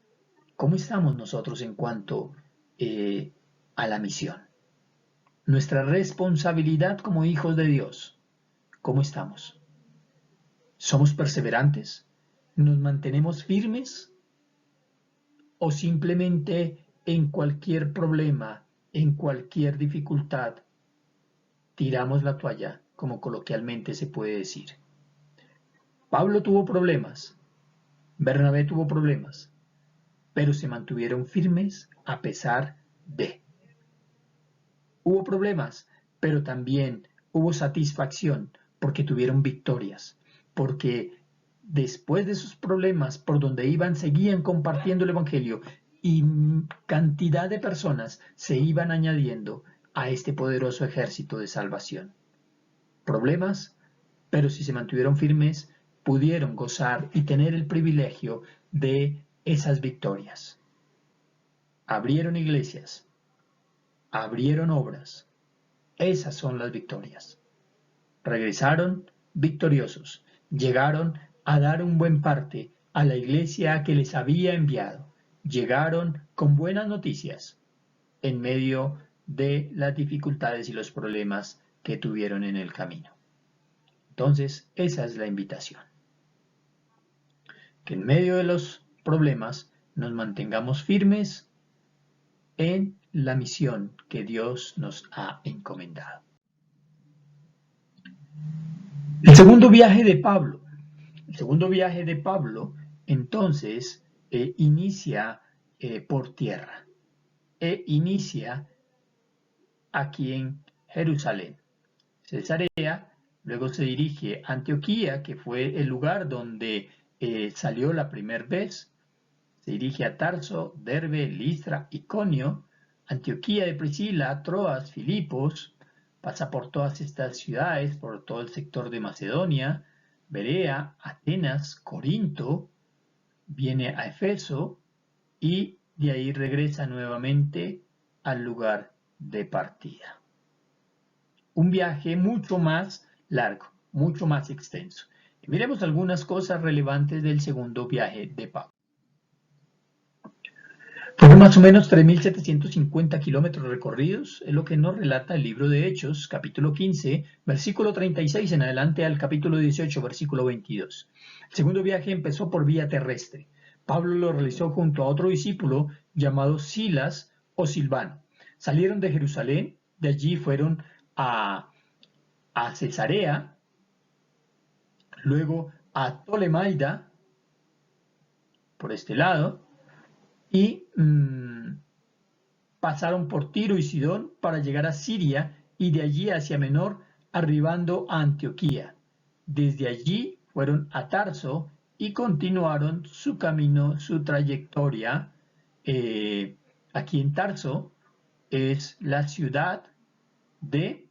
¿cómo estamos nosotros en cuanto a la misión? Nuestra responsabilidad como hijos de Dios, ¿cómo estamos? ¿Somos perseverantes? ¿Nos mantenemos firmes? ¿O simplemente en cualquier problema, en cualquier dificultad, tiramos la toalla, como coloquialmente se puede decir? Pablo tuvo problemas, Bernabé tuvo problemas, pero se mantuvieron firmes a pesar de. Hubo problemas, pero también hubo satisfacción porque tuvieron victorias, porque después de esos problemas por donde iban seguían compartiendo el Evangelio y cantidad de personas se iban añadiendo a este poderoso ejército de salvación. Problemas, pero si se mantuvieron firmes, pudieron gozar y tener el privilegio de esas victorias. Abrieron iglesias, abrieron obras. Esas son las victorias. Regresaron victoriosos, llegaron a dar un buen parte a la iglesia que les había enviado, llegaron con buenas noticias en medio de las dificultades y los problemas que tuvieron en el camino. Entonces, esa es la invitación. Que en medio de los problemas nos mantengamos firmes en la misión que Dios nos ha encomendado. El segundo viaje de Pablo. Entonces, inicia por tierra. Inicia aquí en Jerusalén. Cesarea, luego se dirige a Antioquía, que fue el lugar donde salió la primera vez. Se dirige a Tarso, Derbe, Listra, Iconio, Antioquía de Priscila, Troas, Filipos. Pasa por todas estas ciudades, por todo el sector de Macedonia, Berea, Atenas, Corinto, viene a Efeso y de ahí regresa nuevamente al lugar de partida. un viaje mucho más largo, mucho más extenso. Y miremos algunas cosas relevantes del segundo viaje de Pablo. Fueron más o menos 3.750 kilómetros recorridos, es lo que nos relata el libro de Hechos, capítulo 15, versículo 36 en adelante al capítulo 18, versículo 22. El segundo viaje empezó por vía terrestre. Pablo lo realizó junto a otro discípulo llamado Silas o Silvano. Salieron de Jerusalén, de allí fueron a Cesarea, luego a Tolemaida, por este lado, y pasaron por Tiro y Sidón para llegar a Siria y de allí hacia Menor, arribando a Antioquía. Desde allí fueron a Tarso y continuaron su camino, su trayectoria. Aquí en Tarso es la ciudad de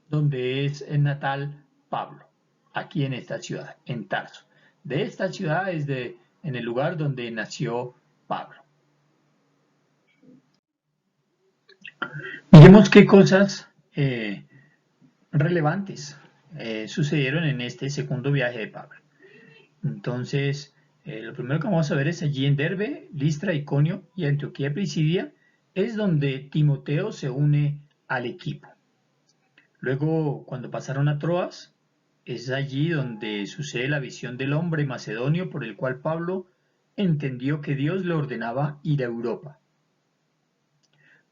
donde es el natal Pablo, aquí en esta ciudad, en Tarso. De esta ciudad es en el lugar donde nació Pablo. Miremos qué cosas relevantes sucedieron en este segundo viaje de Pablo. Entonces, lo primero que vamos a ver es allí en Derbe, Listra, Iconio y Antioquía Pisidia, es donde Timoteo se une al equipo. Luego, cuando pasaron a Troas, es allí donde sucede la visión del hombre macedonio por el cual Pablo entendió que Dios le ordenaba ir a Europa.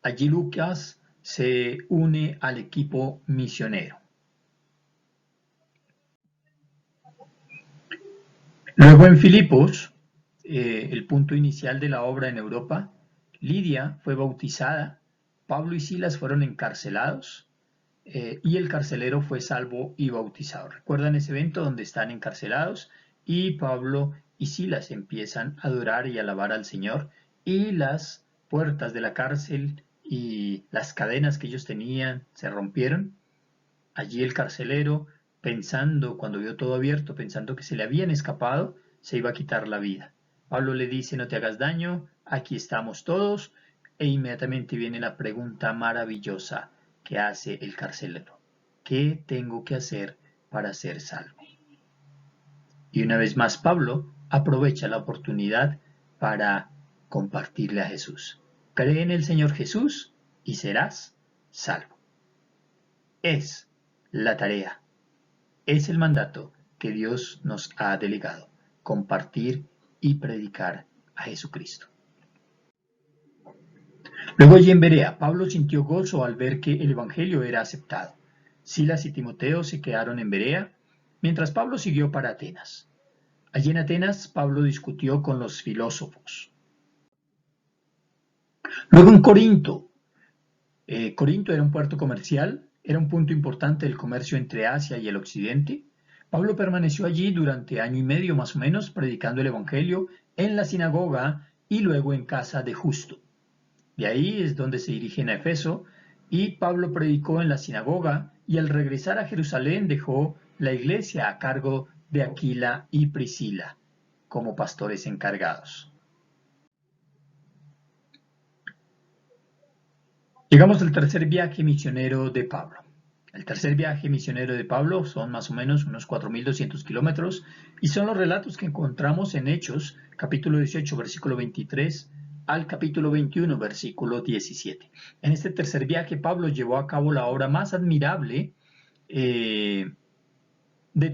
Allí Lucas se une al equipo misionero. Luego en Filipos, el punto inicial de la obra en Europa, Lidia fue bautizada, Pablo y Silas fueron encarcelados y el carcelero fue salvo y bautizado. ¿Recuerdan ese evento donde están encarcelados y Pablo y Silas empiezan a adorar y alabar al Señor y las puertas de la cárcel y las cadenas que ellos tenían se rompieron? Allí el carcelero, pensando, cuando vio todo abierto, pensando que se le habían escapado, se iba a quitar la vida. Pablo le dice, no te hagas daño, aquí estamos todos, e inmediatamente viene la pregunta maravillosa que hace el carcelero. ¿Qué tengo que hacer para ser salvo? Y una vez más Pablo aprovecha la oportunidad para compartirle a Jesús. Cree en el Señor Jesús y serás salvo. Es la tarea, es el mandato que Dios nos ha delegado, compartir y predicar a Jesucristo. Luego allí en Berea, Pablo sintió gozo al ver que el Evangelio era aceptado. Silas y Timoteo se quedaron en Berea, mientras Pablo siguió para Atenas. Allí en Atenas, Pablo discutió con los filósofos. Luego en Corinto. Corinto era un puerto comercial, era un punto importante del comercio entre Asia y el occidente. Pablo permaneció allí durante año y medio más o menos, predicando el Evangelio en la sinagoga y luego en casa de Justo. De ahí es donde se dirigen a Efeso, y Pablo predicó en la sinagoga y al regresar a Jerusalén dejó la iglesia a cargo de Aquila y Priscila como pastores encargados. Llegamos al tercer viaje misionero de Pablo. El tercer viaje misionero de Pablo son más o menos unos 4.200 kilómetros y son los relatos que encontramos en Hechos, capítulo 18, versículo 23, al capítulo 21, versículo 17. En este tercer viaje, Pablo llevó a cabo la obra más admirable de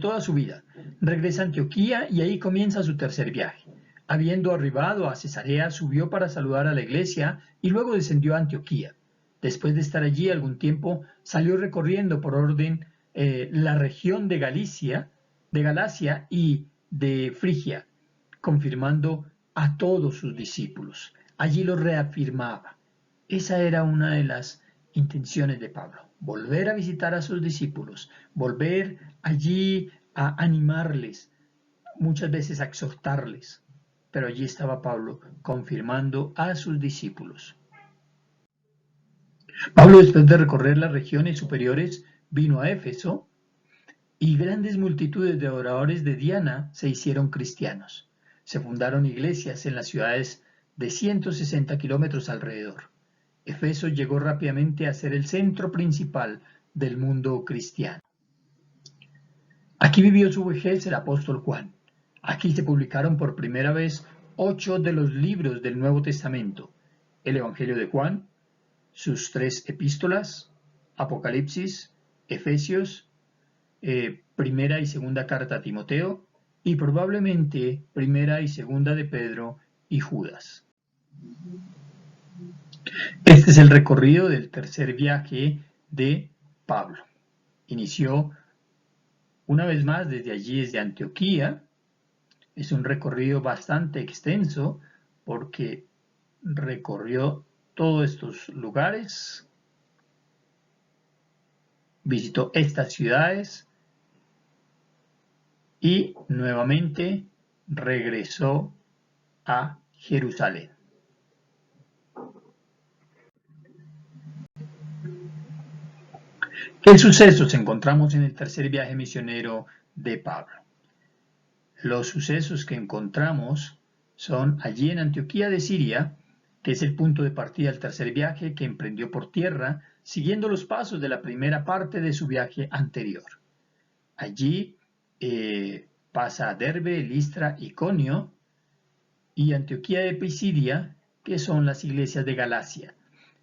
toda su vida. Regresa a Antioquía y ahí comienza su tercer viaje. Habiendo arribado a Cesarea, subió para saludar a la iglesia y luego descendió a Antioquía. Después de estar allí algún tiempo, salió recorriendo por orden la región de Galacia y de Frigia, confirmando a todos sus discípulos. Allí lo reafirmaba. Esa era una de las intenciones de Pablo, volver a visitar a sus discípulos, volver allí a animarles, muchas veces a exhortarles. Pero allí estaba Pablo confirmando a sus discípulos. Pablo, después de recorrer las regiones superiores, vino a Éfeso y grandes multitudes de adoradores de Diana se hicieron cristianos. Se fundaron iglesias en las ciudades de 160 kilómetros alrededor. Éfeso llegó rápidamente a ser el centro principal del mundo cristiano. Aquí vivió su vejez el apóstol Juan. Aquí se publicaron por primera vez 8 de los libros del Nuevo Testamento: el Evangelio de Juan, sus 3 epístolas, Apocalipsis, Efesios, primera y segunda carta a Timoteo, y probablemente primera y segunda de Pedro y Judas. Este es el recorrido del tercer viaje de Pablo. Inició una vez más desde allí, desde Antioquía. Es un recorrido bastante extenso porque recorrió todos estos lugares, visitó estas ciudades y nuevamente regresó a Jerusalén. ¿Qué sucesos encontramos en el tercer viaje misionero de Pablo? Los sucesos que encontramos son allí en Antioquía de Siria, que es el punto de partida del tercer viaje que emprendió por tierra, siguiendo los pasos de la primera parte de su viaje anterior. Allí pasa a Derbe, Listra, Iconio y Antioquía de Pisidia, que son las iglesias de Galacia.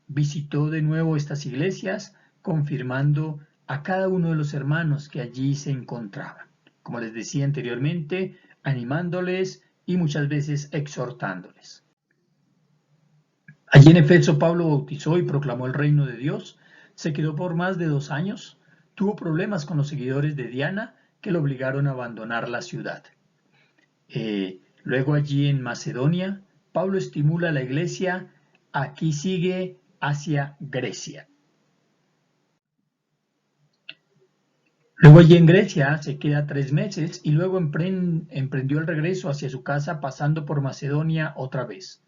Visitó de nuevo estas iglesias, confirmando a cada uno de los hermanos que allí se encontraban. Como les decía anteriormente, animándoles y muchas veces exhortándoles. Allí en Éfeso Pablo bautizó y proclamó el reino de Dios, se quedó por más de 2 años, tuvo problemas con los seguidores de Diana que lo obligaron a abandonar la ciudad. Luego allí en Macedonia, Pablo estimula a la iglesia, aquí sigue hacia Grecia. Luego allí en Grecia se queda 3 meses y luego emprendió el regreso hacia su casa pasando por Macedonia otra vez.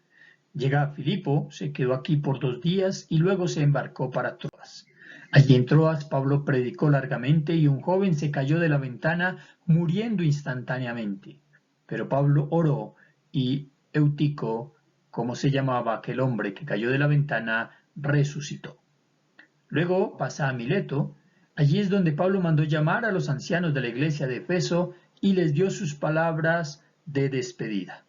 Llega a Filipo, se quedó aquí por 2 días y luego se embarcó para Troas. Allí en Troas Pablo predicó largamente y un joven se cayó de la ventana muriendo instantáneamente. Pero Pablo oró y Eutico, como se llamaba aquel hombre que cayó de la ventana, resucitó. Luego pasa a Mileto. Allí es donde Pablo mandó llamar a los ancianos de la iglesia de Éfeso y les dio sus palabras de despedida.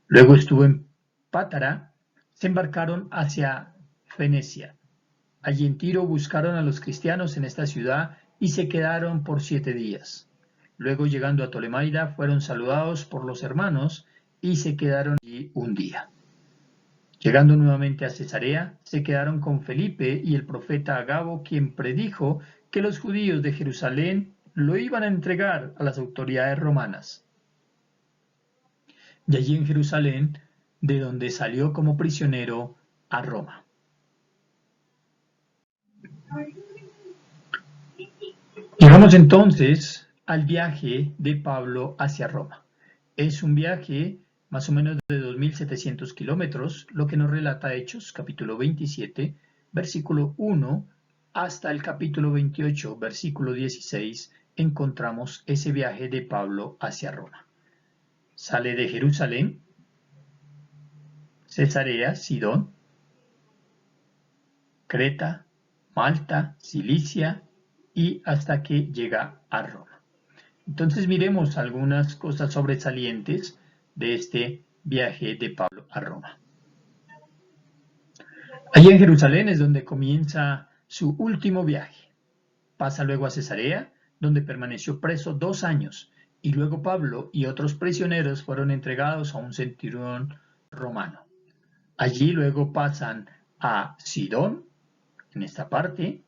Luego estuvo en Pátara, se embarcaron hacia Fenecia. Allí en Tiro buscaron a los cristianos en esta ciudad y se quedaron por 7 días. Luego, llegando a Tolemaida, fueron saludados por los hermanos y se quedaron allí un día. Llegando nuevamente a Cesarea, se quedaron con Felipe y el profeta Agabo, quien predijo que los judíos de Jerusalén lo iban a entregar a las autoridades romanas. Y allí en Jerusalén, de donde salió como prisionero a Roma. Llegamos entonces al viaje de Pablo hacia Roma. Es un viaje más o menos de 2.700 kilómetros, lo que nos relata Hechos, capítulo 27, versículo 1, hasta el capítulo 28, versículo 16, encontramos ese viaje de Pablo hacia Roma. Sale de Jerusalén, Cesarea, Sidón, Creta, Malta, Cilicia y hasta que llega a Roma. Entonces miremos algunas cosas sobresalientes de este viaje de Pablo a Roma. Allí en Jerusalén es donde comienza su último viaje. Pasa luego a Cesarea, donde permaneció preso 2 años, y luego Pablo y otros prisioneros fueron entregados a un centurión romano. Allí luego pasan a Sidón, en esta parte.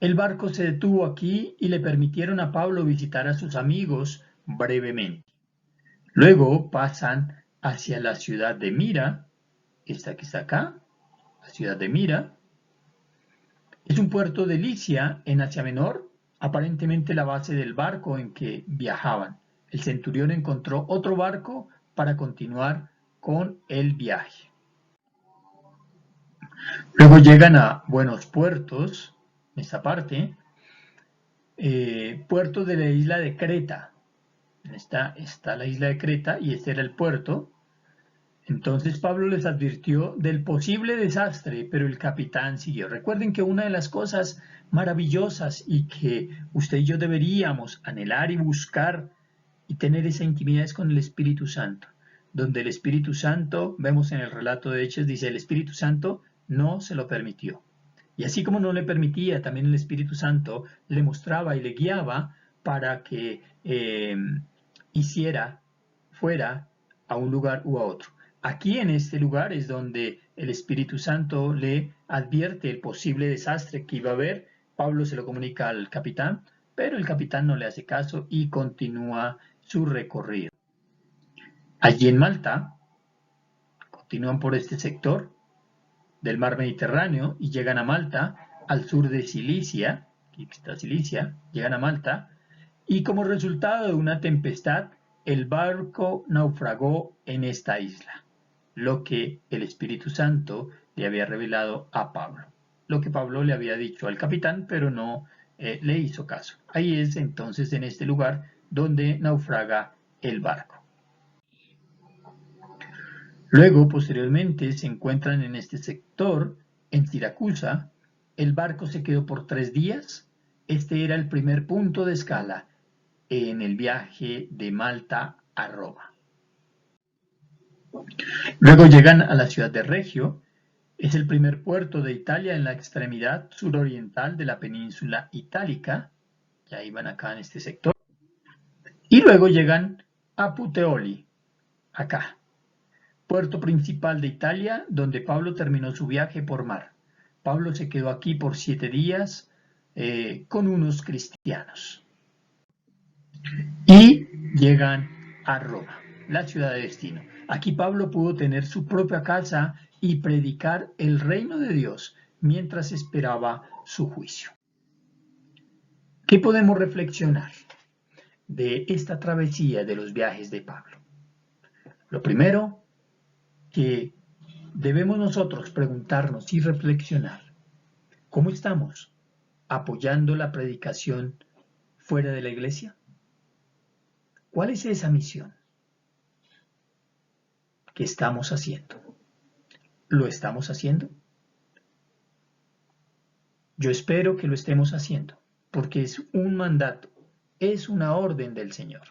El barco se detuvo aquí y le permitieron a Pablo visitar a sus amigos brevemente. Luego pasan hacia la ciudad de Mira, esta que está acá, la ciudad de Mira. Es un puerto de Licia en Asia Menor, aparentemente la base del barco en que viajaban. El centurión encontró otro barco para continuar con el viaje. Luego llegan a buenos puertos, en esta parte, puerto de la isla de Creta. Esta está la isla de Creta y este era el puerto. Entonces Pablo les advirtió del posible desastre, pero el capitán siguió. Recuerden que una de las cosas maravillosas y que usted y yo deberíamos anhelar y buscar y tener esa intimidad es con el Espíritu Santo, donde el Espíritu Santo, vemos en el relato de Hechos, dice el Espíritu Santo no se lo permitió. Y así como no le permitía, también el Espíritu Santo le mostraba y le guiaba para que fuera a un lugar u a otro. Aquí en este lugar es donde el Espíritu Santo le advierte el posible desastre que iba a haber. Pablo se lo comunica al capitán, pero el capitán no le hace caso y continúa su recorrido. Allí en Malta, continúan por este sector del mar Mediterráneo y llegan a Malta, al sur de Cilicia, aquí está Cilicia, llegan a Malta, y como resultado de una tempestad, el barco naufragó en esta isla, lo que el Espíritu Santo le había revelado a Pablo, lo que Pablo le había dicho al capitán, pero no le hizo caso. Ahí es entonces en este lugar donde naufraga el barco. Luego, posteriormente, se encuentran en este sector, en Siracusa. El barco se quedó por 3 días. Este era el primer punto de escala en el viaje de Malta a Roma. Luego llegan a la ciudad de Regio. Es el primer puerto de Italia en la extremidad suroriental de la península itálica. Ya iban acá en este sector. Y luego llegan a Puteoli, acá. Puerto principal de Italia, donde Pablo terminó su viaje por mar. Pablo se quedó aquí por 7 días con unos cristianos. Y llegan a Roma, la ciudad de destino. Aquí Pablo pudo tener su propia casa y predicar el reino de Dios mientras esperaba su juicio. ¿Qué podemos reflexionar de esta travesía de los viajes de Pablo? Lo primero, que debemos nosotros preguntarnos y reflexionar, ¿cómo estamos apoyando la predicación fuera de la iglesia? ¿Cuál es esa misión que estamos haciendo? ¿Lo estamos haciendo? Yo espero que lo estemos haciendo, porque es un mandato, es una orden del Señor.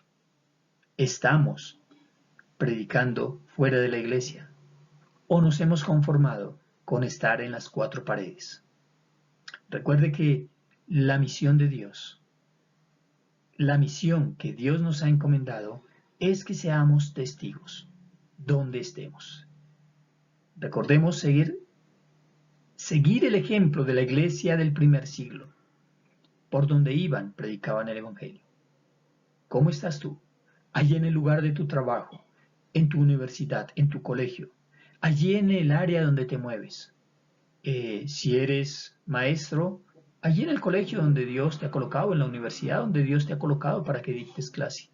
¿Estamos predicando fuera de la iglesia? ¿O nos hemos conformado con estar en las 4 paredes? Recuerde que la misión de Dios, la misión que Dios nos ha encomendado es que seamos testigos donde estemos. Recordemos seguir el ejemplo de la iglesia del primer siglo. Por donde iban, predicaban el Evangelio. ¿Cómo estás tú? Allí en el lugar de tu trabajo, en tu universidad, en tu colegio, allí en el área donde te mueves. Si eres maestro, allí en el colegio donde Dios te ha colocado, en la universidad donde Dios te ha colocado para que dictes clase.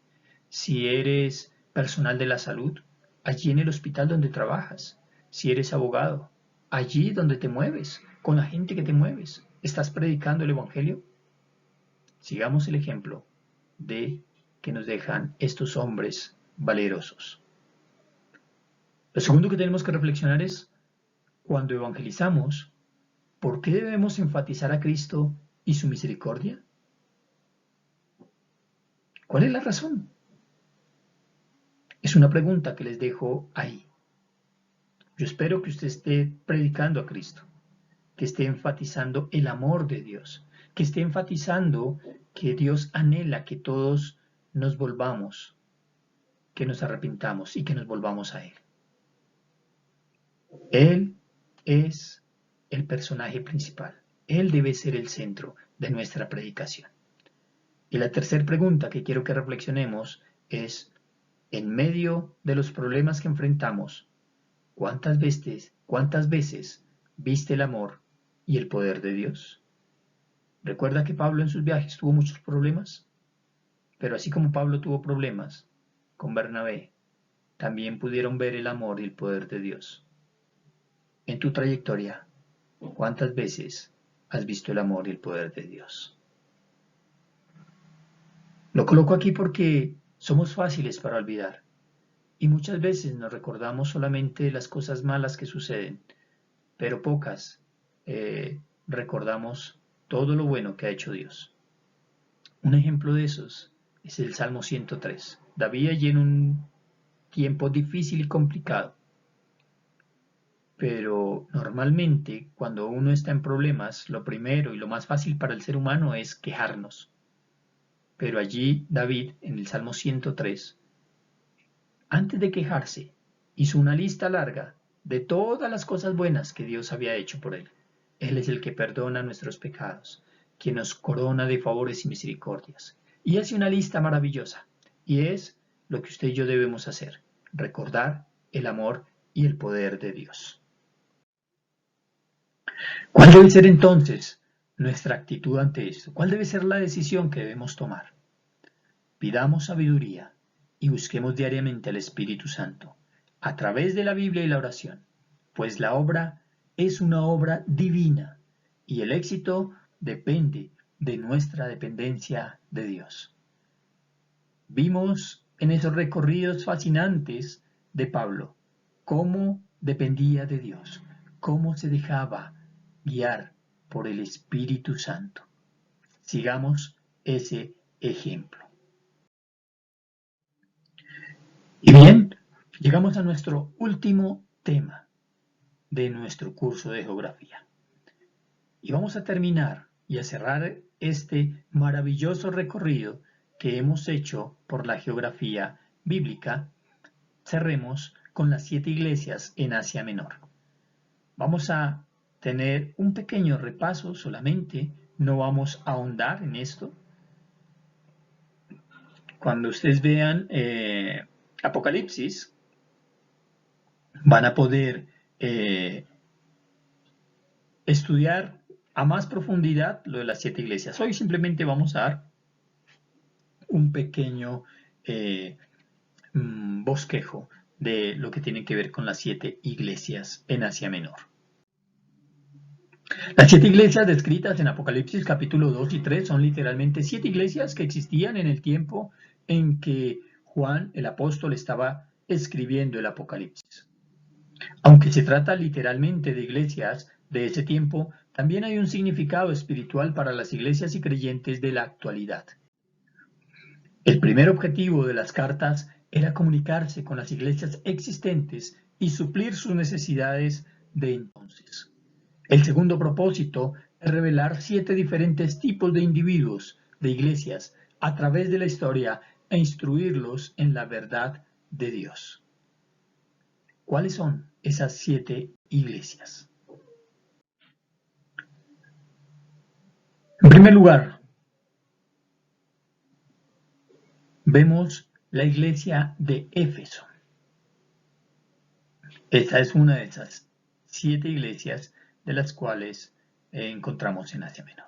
Si eres personal de la salud, allí en el hospital donde trabajas. Si eres abogado, allí donde te mueves, con la gente que te mueves. ¿Estás predicando el Evangelio? Sigamos el ejemplo de que nos dejan estos hombres valerosos. Lo segundo que tenemos que reflexionar es, cuando evangelizamos, ¿por qué debemos enfatizar a Cristo y su misericordia? ¿Cuál es la razón? Es una pregunta que les dejo ahí. Yo espero que usted esté predicando a Cristo, que esté enfatizando el amor de Dios, que esté enfatizando que Dios anhela que todos nos volvamos, que nos arrepintamos y que nos volvamos a Él. Él es el personaje principal. Él debe ser el centro de nuestra predicación. Y la tercera pregunta que quiero que reflexionemos es, en medio de los problemas que enfrentamos, ¿cuántas veces viste el amor y el poder de Dios? Recuerda que Pablo en sus viajes tuvo muchos problemas, pero así como Pablo tuvo problemas con Bernabé, también pudieron ver el amor y el poder de Dios. En tu trayectoria, ¿cuántas veces has visto el amor y el poder de Dios? Lo coloco aquí porque somos fáciles para olvidar Y muchas veces nos recordamos solamente las cosas malas que suceden, pero pocas recordamos todo lo bueno que ha hecho Dios. Un ejemplo de esos es el Salmo 103. David, allí en un tiempo difícil y complicado, pero normalmente cuando uno está en problemas, lo primero y lo más fácil para el ser humano es quejarnos. Pero allí David, en el Salmo 103, antes de quejarse, hizo una lista larga de todas las cosas buenas que Dios había hecho por él. Él es el que perdona nuestros pecados, quien nos corona de favores y misericordias. Y hace una lista maravillosa, y es lo que usted y yo debemos hacer, recordar el amor y el poder de Dios. ¿Cuál debe ser entonces nuestra actitud ante esto? ¿Cuál debe ser la decisión que debemos tomar? Pidamos sabiduría y busquemos diariamente al Espíritu Santo a través de la Biblia y la oración, pues la obra es una obra divina y el éxito depende de nuestra dependencia de Dios. Vimos en esos recorridos fascinantes de Pablo cómo dependía de Dios, cómo se dejaba guiar por el Espíritu Santo. Sigamos ese ejemplo. Y bien, llegamos a nuestro último tema de nuestro curso de geografía. Y vamos a terminar y a cerrar este maravilloso recorrido que hemos hecho por la geografía bíblica. Cerremos con las 7 iglesias en Asia Menor. Vamos a tener un pequeño repaso solamente, no vamos a ahondar en esto. Cuando ustedes vean Apocalipsis, van a poder estudiar a más profundidad lo de las 7 iglesias. Hoy simplemente vamos a dar un pequeño bosquejo de lo que tiene que ver con las 7 iglesias en Asia Menor. Las 7 iglesias descritas en Apocalipsis capítulo 2 y 3 son literalmente 7 iglesias que existían en el tiempo en que Juan el apóstol estaba escribiendo el Apocalipsis. Aunque se trata literalmente de iglesias de ese tiempo, también hay un significado espiritual para las iglesias y creyentes de la actualidad. El primer objetivo de las cartas era comunicarse con las iglesias existentes y suplir sus necesidades de entonces. El segundo propósito es revelar 7 diferentes tipos de individuos, de iglesias, a través de la historia e instruirlos en la verdad de Dios. ¿Cuáles son esas 7 iglesias? En primer lugar, vemos la iglesia de Éfeso. Esta es una de esas 7 iglesias de las cuales encontramos en Asia Menor.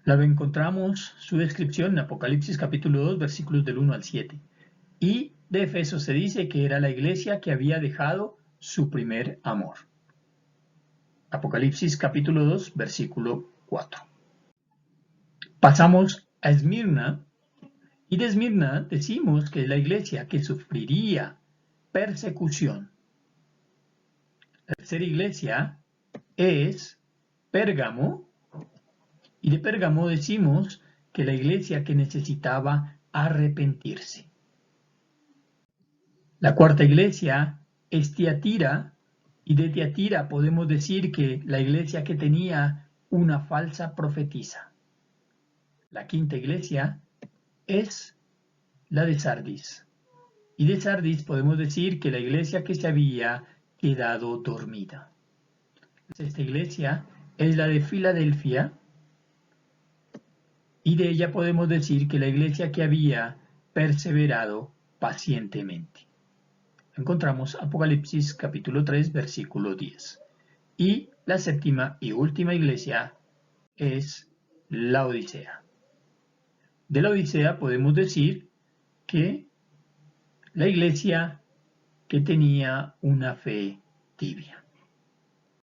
La encontramos su descripción en Apocalipsis capítulo 2, versículos del 1 al 7. Y de Éfeso se dice que era la iglesia que había dejado su primer amor. Apocalipsis capítulo 2, versículo 4. Pasamos a Esmirna, y de Esmirna decimos que es la iglesia que sufriría persecución. La tercera iglesia es Pérgamo, y de Pérgamo decimos que la iglesia que necesitaba arrepentirse. La cuarta iglesia es Tiatira, y de Tiatira podemos decir que la iglesia que tenía una falsa profetisa. La quinta iglesia es la de Sardis, y de Sardis podemos decir que la iglesia que se había quedado dormida. Esta iglesia es la de Filadelfia, y de ella podemos decir que la iglesia que había perseverado pacientemente. Encontramos Apocalipsis capítulo 3, versículo 10. Y la séptima y última iglesia es la Odisea. De la Odisea podemos decir que la iglesia que tenía una fe tibia.